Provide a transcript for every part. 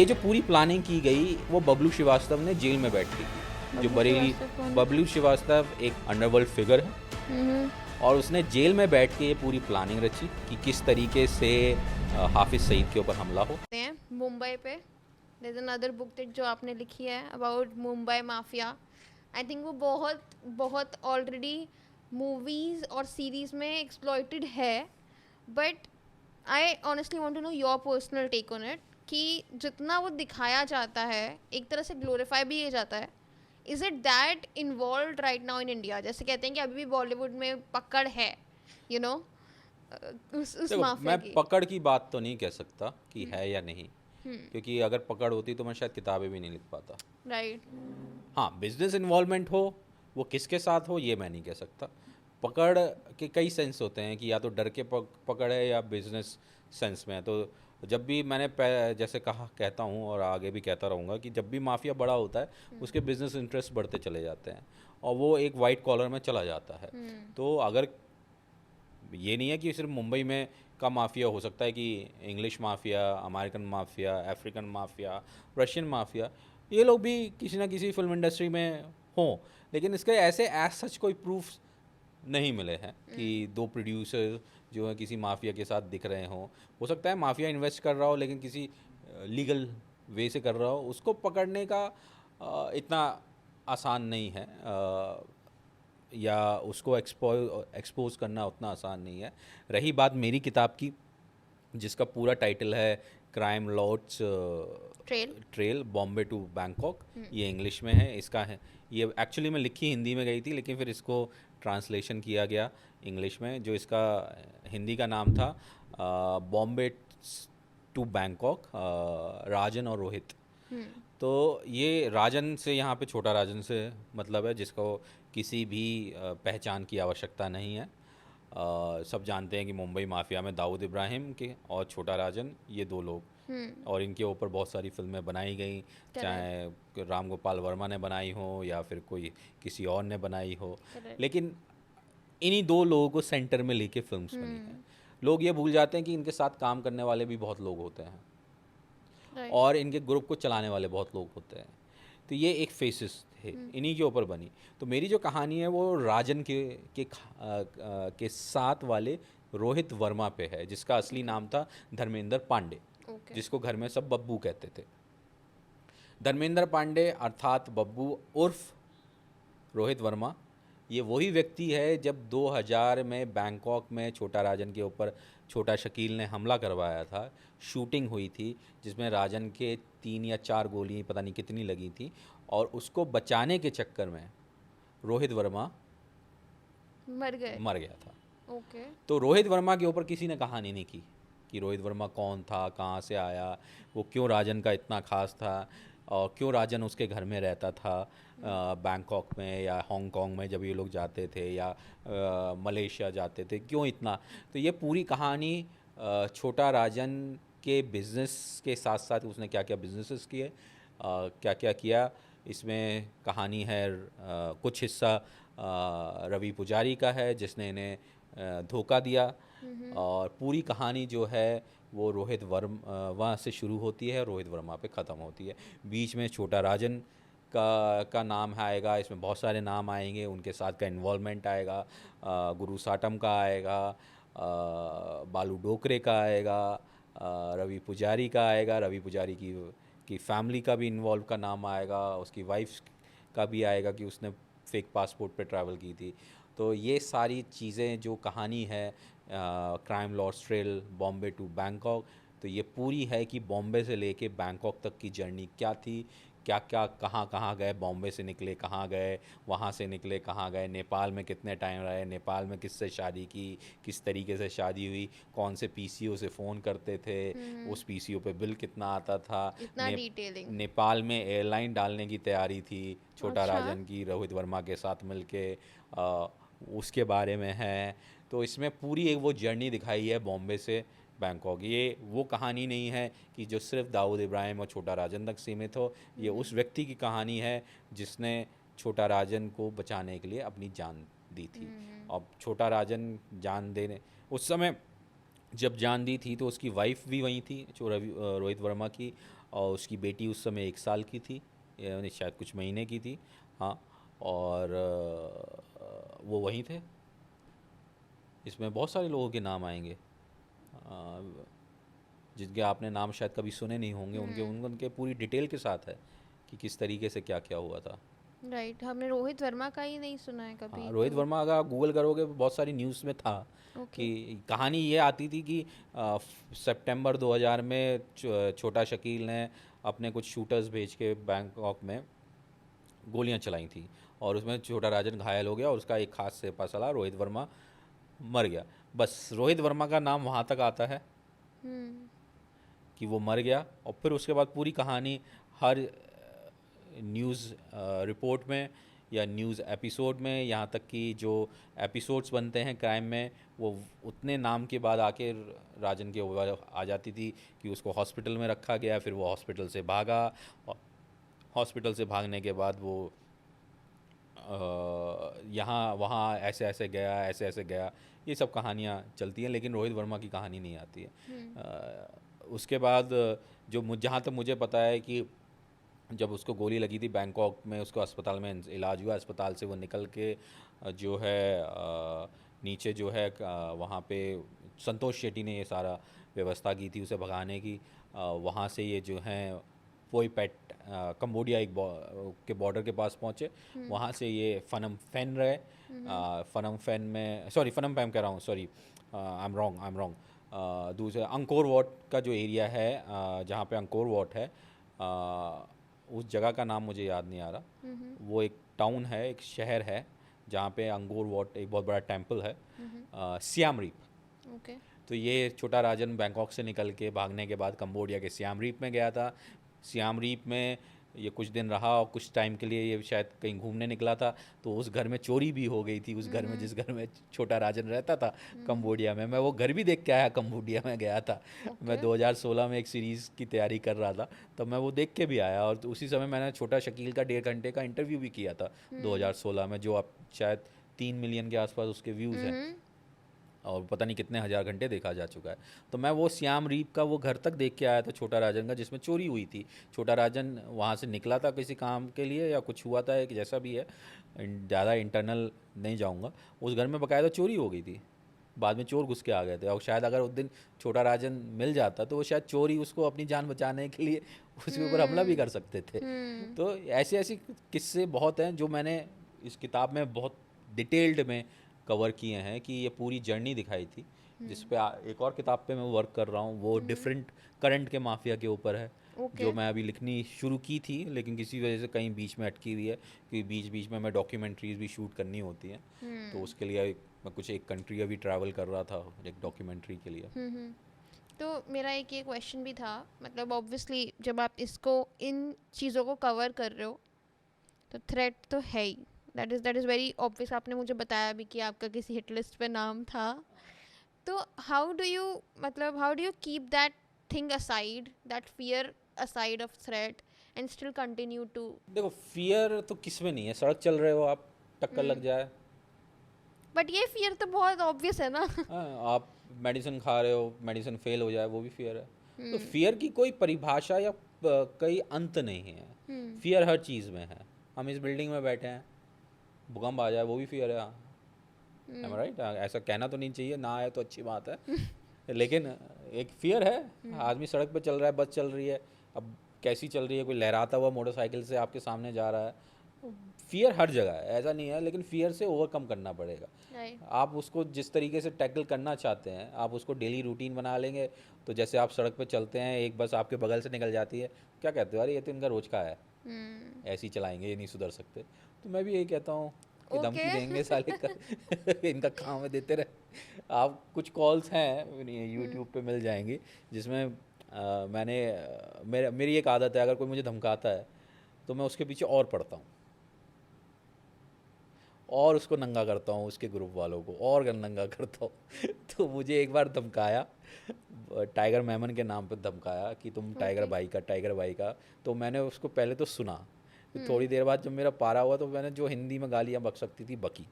ये जो पूरी प्लानिंग की गई वो बबलू श्रीवास्तव ने जेल में बैठ के की। जो बरेली बबलू श्रीवास्तव एक अंडरवर्ल्ड फिगर है और उसने जेल में बैठ के ये पूरी प्लानिंग रची कि किस तरीके से हाफिज सईद के ऊपर हमला हो। मुंबई पे there is another book that जो आपने लिखी है about Mumbai mafia. I think वो बहुत बहुत ऑलरेडी मूवीज और सीरीज में एक्सप्लॉइटेड है, but I honestly want to know your personal take on it कि जितना वो दिखाया जाता है, एक तरह से ग्लोरीफाई भी किया जाता है, is it that involve right now in India? जैसे कहते हैं कि अभी भी बॉलीवुड में पकड़ है, यू नो, उस देखो, माफिया मैं की। पकड़ की बात तो नहीं कह सकता कि है या नहीं, क्योंकि अगर पकड़ होती तो मैं शायद किताबें भी नहीं लिख पाता। राइट। हाँ, बिजनेस इन्वॉल्वमेंट हो, वो किसके साथ हो ये मैं नहीं कह सकता। पकड़ के कई सेंस होते हैं कि या तो डर के पकड़ है या बिजनेस सेंस में है। तो जब भी मैंने जैसे कहा कहता हूँ और आगे भी कहता रहूँगा कि जब भी माफिया बड़ा होता है उसके बिजनेस इंटरेस्ट बढ़ते चले जाते हैं और वो एक वाइट कॉलर में चला जाता है। तो अगर ये नहीं है कि सिर्फ मुंबई में का माफिया हो सकता है, कि English mafia, American mafia, African mafia, Russian mafia, ये लोग भी किसी ना किसी फिल्म इंडस्ट्री में हों, लेकिन इसके ऐसे एज सच कोई प्रूफ नहीं मिले हैं कि दो प्रोड्यूसर जो है किसी माफिया के साथ दिख रहे हों। हो सकता है माफिया इन्वेस्ट कर रहा हो लेकिन किसी लीगल वे से कर रहा हो, उसको पकड़ने का इतना आसान नहीं है, या उसको एक्सपोज करना उतना आसान नहीं है। रही बात मेरी किताब की, जिसका पूरा टाइटल है crime lords trail. Trail Bombay to Bangkok, ये इंग्लिश में है। इसका है, ये एक्चुअली में लिखी हिंदी में गई थी लेकिन फिर इसको ट्रांसलेशन किया गया इंग्लिश में। जो इसका हिंदी का नाम था बॉम्बे टू बैंकॉक, राजन और रोहित। तो ये राजन से यहाँ पे छोटा राजन से मतलब है, जिसको किसी भी पहचान की आवश्यकता नहीं है। सब जानते हैं कि मुंबई माफिया में दाऊद इब्राहिम के और छोटा राजन, ये दो लोग, और इनके ऊपर बहुत सारी फिल्में बनाई गई, चाहे राम गोपाल वर्मा ने बनाई हो या फिर कोई किसी और ने बनाई हो, लेकिन इन्हीं दो लोगों को सेंटर में लेके फिल्म्स बनी हैं। लोग ये भूल जाते हैं कि इनके साथ काम करने वाले भी बहुत लोग होते हैं राइट। और इनके ग्रुप को चलाने वाले बहुत लोग होते हैं। तो ये एक फेसिस थे, इन्हीं के ऊपर बनी। तो मेरी जो कहानी है वो राजन के साथ वाले रोहित वर्मा पे है, जिसका असली नाम था धर्मेंद्र पांडे, ओके। जिसको घर में सब बब्बू कहते थे। धर्मेंद्र पांडे अर्थात बब्बू उर्फ रोहित वर्मा, ये वही व्यक्ति है जब 2000 में बैंकॉक में छोटा राजन के ऊपर छोटा शकील ने हमला करवाया था। शूटिंग हुई थी जिसमें राजन के 3 या 4 गोली पता नहीं कितनी लगी थी, और उसको बचाने के चक्कर में रोहित वर्मा मर गए। मर गया था। ओके। तो रोहित वर्मा के ऊपर किसी ने कहानी नहीं की कि रोहित वर्मा कौन था, कहाँ से आया, वो क्यों राजन का इतना खास था, और क्यों राजन उसके घर में रहता था बैंकॉक में या हांगकांग में जब ये लोग जाते थे, या मलेशिया जाते थे, क्यों इतना। तो ये पूरी कहानी छोटा राजन के बिज़नेस के साथ साथ उसने क्या क्या बिजनेसेस किए, क्या क्या किया, इसमें कहानी है। कुछ हिस्सा रवि पुजारी का है जिसने इन्हें धोखा दिया, और पूरी कहानी जो है वो रोहित वर्मा से शुरू होती है, रोहित वर्मा पे ख़त्म होती है। बीच में छोटा राजन का नाम आएगा, इसमें बहुत सारे नाम आएंगे, उनके साथ का इन्वॉल्वमेंट आएगा, गुरु साटम का आएगा, बालू डोकरे का आएगा, रवि पुजारी का आएगा, रवि पुजारी की फैमिली का भी इन्वॉल्व का नाम आएगा, उसकी वाइफ का भी आएगा कि उसने फेक पासपोर्ट पे ट्रैवल की थी। तो ये सारी चीज़ें जो कहानी है crime lords trail Bombay to Bangkok, तो ये पूरी है कि बॉम्बे से लेके बैंकॉक तक की जर्नी क्या थी, क्या क्या कहाँ कहाँ गए, बॉम्बे से निकले कहाँ गए, वहाँ से निकले कहाँ गए, नेपाल में कितने टाइम रहे, नेपाल में किससे शादी की, किस तरीके से शादी हुई, कौन से पीसीओ से फ़ोन करते थे, उस पीसीओ पे बिल कितना आता था, इतना डिटेलिंग। नेपाल में एयरलाइन डालने की तैयारी थी छोटा अच्छा। राजन की रोहित वर्मा के साथ मिलके, उसके बारे में है। तो इसमें पूरी एक वो जर्नी दिखाई है बॉम्बे से बैंकॉक। ये वो कहानी नहीं है कि जो सिर्फ दाऊद इब्राहिम और छोटा राजन तक सीमित हो, ये उस व्यक्ति की कहानी है जिसने छोटा राजन को बचाने के लिए अपनी जान दी थी। अब छोटा राजन जान देने उस समय जब जान दी थी तो उसकी वाइफ भी वहीं थी, जो रोहित वर्मा की, और उसकी बेटी उस समय 1 साल की थी, यानी शायद कुछ महीने की थी। हाँ। और वो वहीं थे। इसमें बहुत सारे लोगों के नाम आएंगे जिनके आपने नाम शायद कभी सुने नहीं होंगे, उनके उनके पूरी डिटेल के साथ है कि किस तरीके से क्या क्या हुआ था। राइट, हमने रोहित वर्मा का ही नहीं सुना है हाँ, कभी रोहित तो। वर्मा अगर आप गूगल करोगे बहुत सारी न्यूज़ में था ओके। कि कहानी ये आती थी कि सितंबर 2000 में छोटा शकील ने अपने कुछ शूटर्स भेज के बैंकॉक में गोलियां चलाई थी, और उसमें छोटा राजन घायल हो गया और उसका एक खास से पता चला, रोहित वर्मा मर गया। बस रोहित वर्मा का नाम वहाँ तक आता है हम्म। कि वो मर गया, और फिर उसके बाद पूरी कहानी हर न्यूज़ रिपोर्ट में या न्यूज़ एपिसोड में, यहाँ तक कि जो एपिसोड्स बनते हैं क्राइम में, वो उतने नाम के बाद आके राजन के ऊपर आ जाती थी कि उसको हॉस्पिटल में रखा गया, फिर वो हॉस्पिटल से भागा, और हॉस्पिटल से भागने के बाद वो यहाँ वहाँ ऐसे ऐसे गया, ऐसे ऐसे गया। ये सब कहानियाँ चलती हैं, लेकिन रोहित वर्मा की कहानी नहीं आती है। उसके बाद जो जहाँ तक मुझे पता है कि जब उसको गोली लगी थी बैंकॉक में, उसको अस्पताल में इलाज हुआ, अस्पताल से वो निकल के जो है नीचे जो है वहाँ पे संतोष शेट्टी ने ये सारा व्यवस्था की थी उसे भगाने की। वहाँ से ये जो हैं पोई पेट कंबोडिया के बॉर्डर के पास पहुँचे। वहाँ से ये फनम फेन रहे। फनम फेन में, सॉरी फनम पैम कह रहा हूँ, सॉरी आई एम रॉन्ग। दूसरे अंकोर वाट का जो एरिया है, जहाँ पे अंकोर वाट है, उस जगह का नाम मुझे याद नहीं आ रहा। वो एक टाउन है, एक शहर है जहाँ पे अंगोर वाट एक बहुत बड़ा टेम्पल है, सियाम रीप। ओके। तो ये छोटा राजन बैंकॉक से निकल के भागने के बाद कंबोडिया के सियाम रीप में गया था। सियाम रीप में ये कुछ दिन रहा और कुछ टाइम के लिए ये शायद कहीं घूमने निकला था, तो उस घर में चोरी भी हो गई थी। उस घर में, जिस घर में छोटा राजन रहता था कंबोडिया में, मैं वो घर भी देख के आया। कंबोडिया में गया था मैं, 2016 में एक सीरीज़ की तैयारी कर रहा था, तब मैं वो देख के भी आया। और उसी समय मैंने छोटा शकील का 1.5 घंटे का इंटरव्यू भी किया था 2016 में, जो अब शायद 3 मिलियन के आसपास उसके व्यूज़ हैं, और पता नहीं कितने हज़ार घंटे देखा जा चुका है। तो मैं वो सियाम रीप का वो घर तक देख के आया था छोटा राजन का, जिसमें चोरी हुई थी। छोटा राजन वहाँ से निकला था किसी काम के लिए या कुछ हुआ था, कि जैसा भी है, ज़्यादा इंटरनल नहीं जाऊँगा। उस घर में बकायदा चोरी हो गई थी, बाद में चोर घुस के आ गए थे, और शायद अगर उस दिन छोटा राजन मिल जाता तो वो शायद चोरी उसको अपनी जान बचाने के लिए उसके ऊपर हमला भी कर सकते थे। तो ऐसे ऐसे किस्से बहुत हैं जो मैंने इस किताब में बहुत डिटेल्ड में कवर किए हैं, कि ये पूरी जर्नी दिखाई थी। जिस पे एक और किताब पे मैं वर्क कर रहा हूँ, वो डिफरेंट करंट के माफिया के ऊपर है, ओके। जो मैं अभी लिखनी शुरू की थी, लेकिन किसी वजह से कहीं बीच में अटकी हुई है, क्योंकि बीच बीच में मैं डॉक्यूमेंट्रीज भी शूट करनी होती हैं। तो उसके लिए मैं कुछ एक कंट्री अभी ट्रैवल कर रहा था एक डॉक्यूमेंट्री के लिए। तो मेरा एक ये क्वेश्चन भी था, मतलब ऑब्वियसली जब आप इसको इन चीज़ों को कवर कर रहे हो तो थ्रेट तो है ही, दैट इज़ वेरी ऑब्वियस। आपने मुझे बताया भी कि आपका किसी हिट लिस्ट पे नाम था। तो हाउ डू यू, मतलब how do you keep that thing aside, that fear aside of threat, and still continue to. देखो, फियर तो किस में नहीं है, सड़क चल रहे हो आप, टक्कर लग जाए। बट ये फियर तो बहुत ऑब्वियस है ना। हाँ, आप मेडिसिन खा रहे हो, मेडिसिन फेल हो जाए, वो भी फियर है। तो फियर की कोई परिभाषा या कई अंत नहीं है। फियर हर चीज़ में है। हम इस बिल्डिंग में बैठे हैं, भूकंप आ जाए वो भी फियर है। Am right? ऐसा कहना तो नहीं चाहिए, ना आए तो अच्छी बात है, लेकिन एक फियर है। आदमी सड़क पे चल रहा है, बस चल रही है, अब कैसी चल रही है, कोई लहराता हुआ मोटरसाइकिल से आपके सामने जा रहा है, फियर हर जगह है, ऐसा नहीं है। लेकिन फियर से ओवरकम करना पड़ेगा। आप उसको जिस तरीके से टैकल करना चाहते हैं, आप उसको डेली रूटीन बना लेंगे। तो जैसे आप सड़क पे चलते हैं, एक बस आपके बगल से निकल जाती है, क्या कहते हो, अरे ये तो इनका रोज का है, ऐसे ही चलाएंगे, ये नहीं सुधर सकते। तो मैं भी यही कहता हूँ कि धमकी देंगे साले का इनका काम है देते रहे। आप कुछ कॉल्स हैं यूट्यूब पे मिल जाएंगी, जिसमें मेरी एक आदत है, अगर कोई मुझे धमकाता है तो मैं उसके पीछे और पढ़ता हूँ, और उसको नंगा करता हूँ, उसके ग्रुप वालों को और नंगा करता हूँ। तो मुझे एक बार धमकाया, टाइगर मेमन के नाम पे धमकाया कि तुम टाइगर भाई का, टाइगर भाई का। तो मैंने उसको पहले तो सुना, फिर थोड़ी देर बाद जब मेरा पारा हुआ तो मैंने जो हिंदी में गालियाँ बक सकती थी बकी।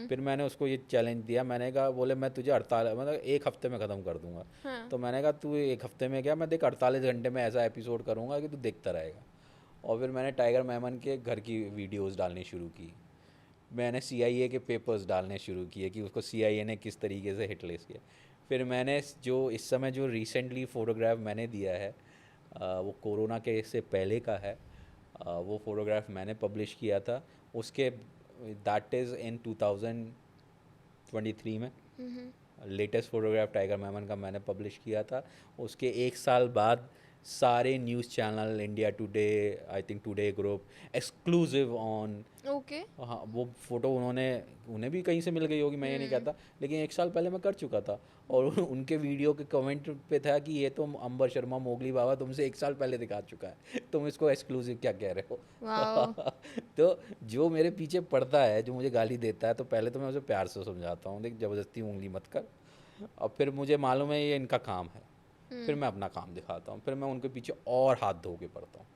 फिर मैंने उसको ये चैलेंज दिया, मैंने कहा बोले मैं तुझे 48 मतलब 1 हफ्ते में ख़त्म कर दूंगा। हाँ। तो मैंने कहा तू 1 हफ्ते में क्या, मैं देख 48 घंटे में ऐसा एपिसोड करूँगा कि तू देखता रहेगा। और फिर मैंने टाइगर मेमन के घर की वीडियोस डालनी शुरू की। मैंने CIA के पेपर्स डालने शुरू किए कि उसको CIA ने किस तरीके से हिट लिस्ट किया। फिर मैंने जो इस समय जो रिसेंटली फ़ोटोग्राफ मैंने दिया है वो कोरोना के से पहले का है। वो फ़ोटोग्राफ मैंने पब्लिश किया था उसके, दैट इज़ इन 2023 में। लेटेस्ट फोटोग्राफ टाइगर मेमन का मैंने पब्लिश किया था। उसके 1 साल बाद सारे news channel, India today, I think today group, exclusive on, okay. हाँ वो फ़ोटो उन्हें भी कहीं से मिल गई होगी, मैं ये नहीं कहता, लेकिन 1 साल पहले मैं कर चुका था। और उनके वीडियो के कमेंट पे था कि ये तो अंबर शर्मा मोगली बाबा तुमसे 1 साल पहले दिखा चुका है, तुम इसको एक्सक्लूसिव क्या कह रहे हो। वाओ। तो जो मेरे पीछे पड़ता है, जो मुझे गाली देता है, तो पहले तो मैं उसे प्यार से समझाता हूँ, देख ज़बरदस्ती उंगली मत कर। और फिर मुझे मालूम है ये इनका काम है, फिर मैं अपना काम दिखाता हूँ, फिर मैं उनके पीछे और हाथ धो के पड़ता हूँ।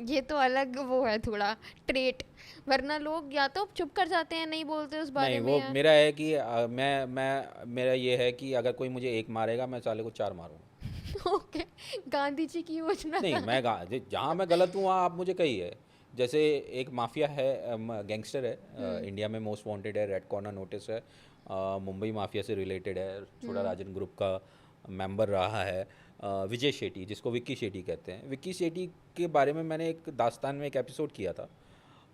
ये तो अलग वो है थोड़ा ट्रेट, वरना लोग या तो चुप कर जाते हैं, नहीं बोलते उस नहीं बारे में वो यार। मेरा है कि मेरा ये है कि अगर कोई मुझे एक मारेगा मैं साले को 4 मारूंगा। ओके। गांधी जी की योजना। नहीं मैं जहाँ मैं गलत हूँ वहाँ आप मुझे कहिए। जैसे एक माफिया है, गैंगस्टर है, इंडिया में मोस्ट वांटेड है, रेड कॉर्नर नोटिस है, मुंबई माफिया से रिलेटेड है, छोटा राजन ग्रुप का मेंबर रहा है, विजय शेट्टी, जिसको विक्की शेट्टी कहते हैं। विक्की शेट्टी के बारे में मैंने एक दास्तान में एक एपिसोड किया था,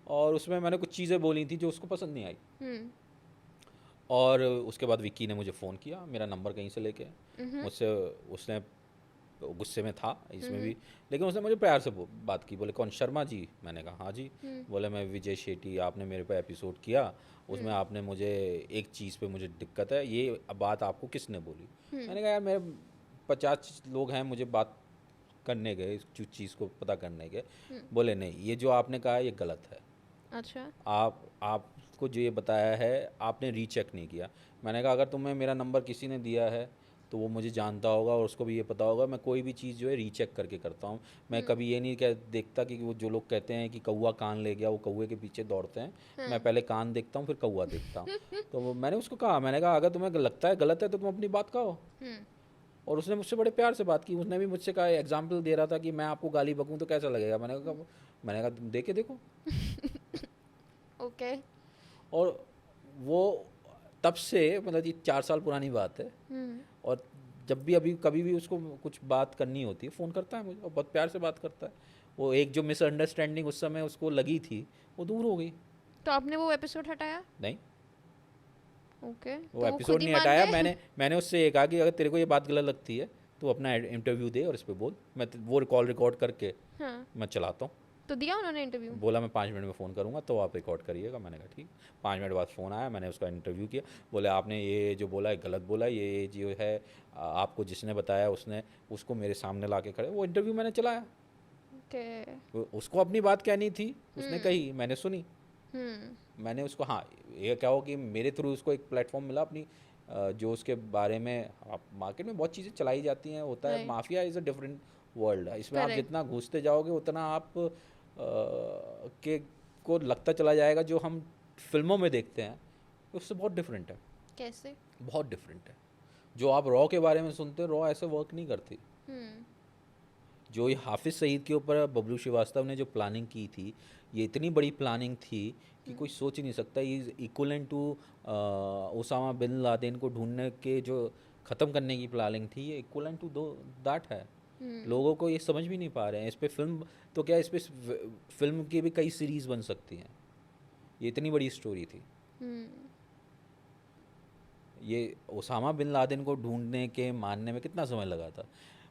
और उसमें मैंने कुछ चीज़ें बोली थी जो उसको पसंद नहीं आई। हम्म। और उसके बाद विक्की ने मुझे फ़ोन किया, मेरा नंबर कहीं से लेके मुझसे, उसने गुस्से में था इसमें भी, लेकिन उसने मुझे प्यार से बात की। बोले कौन, शर्मा जी? मैंने कहा हाँ जी। बोले मैं विजय शेट्टी, आपने मेरे पे एपिसोड किया, उसमें आपने मुझे एक चीज़ पे मुझे दिक्कत है, ये बात आपको किसने बोली? मैंने कहा यार मेरे 50 लोग हैं मुझे बात करने गए, इस चीज़ को पता करने गए। बोले नहीं, ये जो आपने कहा ये गलत है। अच्छा। आपको जो ये बताया है आपने रीचेक नहीं किया। मैंने कहा अगर तुम्हें मेरा नंबर किसी ने दिया है तो वो मुझे जानता होगा और उसको भी ये पता होगा, मैं कोई भी चीज़ जो है रीचेक करके करता हूँ। मैं कभी ये नहीं देखता कि वो जो लोग कहते हैं कि कौवा कान ले गया, वो कौवे के पीछे दौड़ते हैं। मैं पहले कान देखता हूँ फिर कौवा देखता हूँ। तो मैंने उसको कहा, मैंने कहा अगर तुम्हें लगता है गलत है तो तुम अपनी बात कहो। और उसने मुझसे बड़े प्यार से बात की। उसने भी मुझसे कहा, एग्जाम्पल दे रहा था कि मैं आपको गाली बकूँ तो कैसा लगेगा। मैंने कहा तुम दे के देखो। ओके। और वो तब से, मतलब ये 4 साल पुरानी बात है, और जब भी अभी कभी भी उसको कुछ बात करनी होती है फ़ोन करता है मुझे, और बहुत प्यार से बात करता है। वो एक जो मिसअंडरस्टैंडिंग उस समय उसको लगी थी वो दूर हो गई। तो आपने वो एपिसोड हटाया? नहीं, ओके। वो तो वो एपिसोड खुद ही नहीं मान हटाया। गए? मैंने उससे ये कहा कि अगर तेरे को ये बात गलत लगती है तो अपना इंटरव्यू दे और इस पर बोल, मैं वो कॉल रिकॉर्ड करके हाँ। मैं चलाता हूँ। तो दिया उन्होंने इंटरव्यू? बोला मैं 5 मिनट में फ़ोन करूँगा तो आप रिकॉर्ड करिएगा। मैंने कहा ठीक। 5 मिनट बाद फ़ोन आया, मैंने उसका इंटरव्यू किया। बोले आपने ये जो बोला है गलत बोला, ये जो है आपको जिसने बताया उसने उसको मेरे सामने ला के खड़े, वो इंटरव्यू मैंने चलाया। ओके। उसको अपनी बात कहनी थी, उसने कही, मैंने सुनी। मैंने उसको, हाँ ये क्या हो कि मेरे थ्रू उसको एक प्लेटफॉर्म मिला अपनी, जो उसके बारे में, मार्केट में बहुत चीज़ें चलाई जाती हैं, होता है। Right. Mafia is a different world, इसमें आप करेक्ट। जितना घुसते जाओगे उतना आप के को लगता चला जाएगा जो हम फिल्मों में देखते हैं उससे बहुत डिफरेंट है। कैसे? बहुत डिफरेंट है। जो आप रॉ के बारे में सुनते हो, रॉ ऐसे वर्क नहीं करती। जो ये हाफिज़ सईद के ऊपर बबलू श्रीवास्तव ने जो प्लानिंग की थी, ये इतनी बड़ी प्लानिंग थी कि कोई सोच ही नहीं सकता। Is equivalent to Osama bin Laden को ढूंढने के जो ख़त्म करने की प्लानिंग थी, ये इक्वलेंट टू दो दैट है। लोगों को ये समझ भी नहीं पा रहे हैं। इस पे फिल्म तो क्या, इस पे फिल्म की भी कई सीरीज़ बन सकती हैं। ये इतनी बड़ी स्टोरी थी। ये ओसामा बिन लादेन को ढूंढने के मानने में कितना समय लगा था,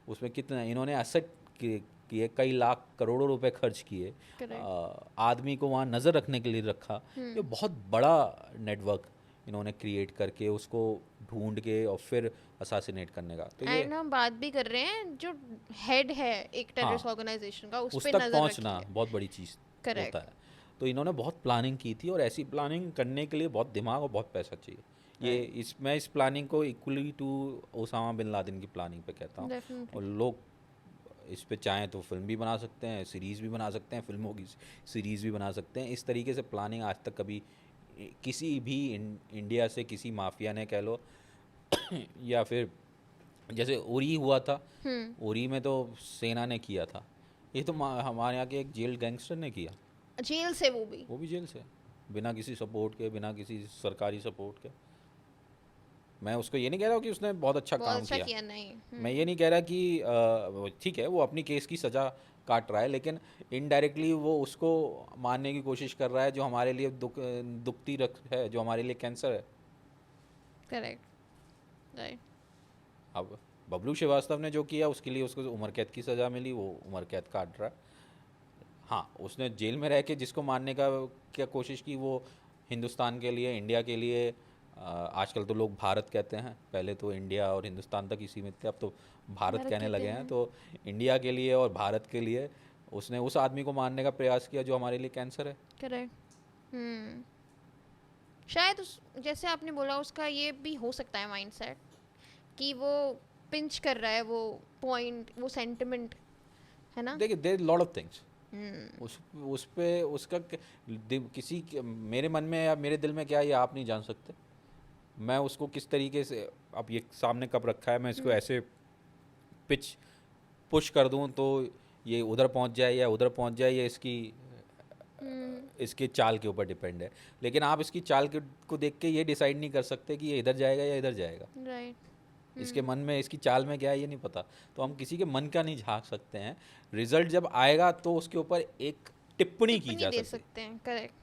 उसमें कितना इन्होंने एसेट किए, कई लाख करोड़ों रुपए खर्च किए, आदमी को वहाँ नज़र रखने के लिए रखा। ये बहुत बड़ा नेटवर्क इन्होंने क्रिएट करके उसको ढूंढ के और फिर असासिनेट करने का। तो ये एंड हम बात भी कर रहे हैं जो हेड है एक टेररिस्ट हाँ, ऑर्गेनाइजेशन का, उस उस पे तक नजर पहुंचना रखी है। बहुत बड़ी चीज़ करेक्ट। होता है। तो इन्होंने बहुत प्लानिंग की थी, और ऐसी प्लानिंग करने के लिए बहुत दिमाग और बहुत पैसा चाहिए। ये मैं इस प्लानिंग को equally to Osama bin Laden की प्लानिंग पे कहता हूँ। और डेफिनेटली। लोग इस पे चाहें तो फिल्म भी बना सकते हैं, सीरीज़ भी बना सकते हैं, फिल्मों की सीरीज़ भी बना सकते हैं। इस तरीके से प्लानिंग आज तक कभी किसी भी इंडिया से किसी माफिया ने कह लो या फिर जैसे उरी हुआ था, उरी में तो सेना ने किया था, ये तो हमारे यहाँ के एक जेल गैंगस्टर ने किया, जेल से वो भी जेल से, बिना किसी सपोर्ट के, बिना किसी सरकारी सपोर्ट के। मैं उसको ये नहीं कह रहा हूँ कि उसने बहुत अच्छा बहुत काम अच्छा किया, किया नहीं। मैं ये नहीं कह रहा कि ठीक है वो अपनी केस की सज़ा काट रहा है, लेकिन इनडायरेक्टली वो उसको मारने की कोशिश कर रहा है जो हमारे लिए दुखती रख है, जो हमारे लिए कैंसर है। Correct, right. अब बबलू श्रीवास्तव ने जो किया उसके लिए उसको उम्र कैद की सज़ा मिली, वो उम्र कैद काट रहा है। हाँ, उसने जेल में रह के जिसको मारने का क्या कोशिश की, वो हिंदुस्तान के लिए, इंडिया के लिए, आजकल तो लोग भारत कहते हैं, पहले तो इंडिया और हिंदुस्तान तक ही सीमित थे, अब तो भारत भारत कहने कहते लगे हैं। हैं। तो इंडिया के लिए और भारत के लिए उसने उस आदमी को मारने का प्रयास किया जो हमारे लिए कैंसर है। करेक्ट। शायद जैसे आपने बोला उसका ये भी हो सकता है माइंडसेट कि वो पिंच कर रहा है वो पॉइंट, वो सेंटिमेंट, है ना। देखिए देयर लॉट ऑफ थिंग्स, उस पे उसका मेरे मन में या मेरे दिल में क्या है ये आप नहीं जान सकते। मैं उसको किस तरीके से, अब ये सामने कप रखा है, मैं इसको ऐसे पिच पुश कर दूं तो ये उधर पहुंच जाए या उधर पहुंच जाए, ये इसके चाल के ऊपर डिपेंड है। लेकिन आप इसकी चाल को देख के ये डिसाइड नहीं कर सकते कि ये इधर जाएगा या इधर जाएगा। राइट। इसके मन में, इसकी चाल में क्या है ये नहीं पता, तो हम किसी के मन का नहीं झांक सकते हैं। रिजल्ट जब आएगा तो उसके ऊपर एक टिप्पणी की जा दे सकती है। सकते हैं। करेक्ट।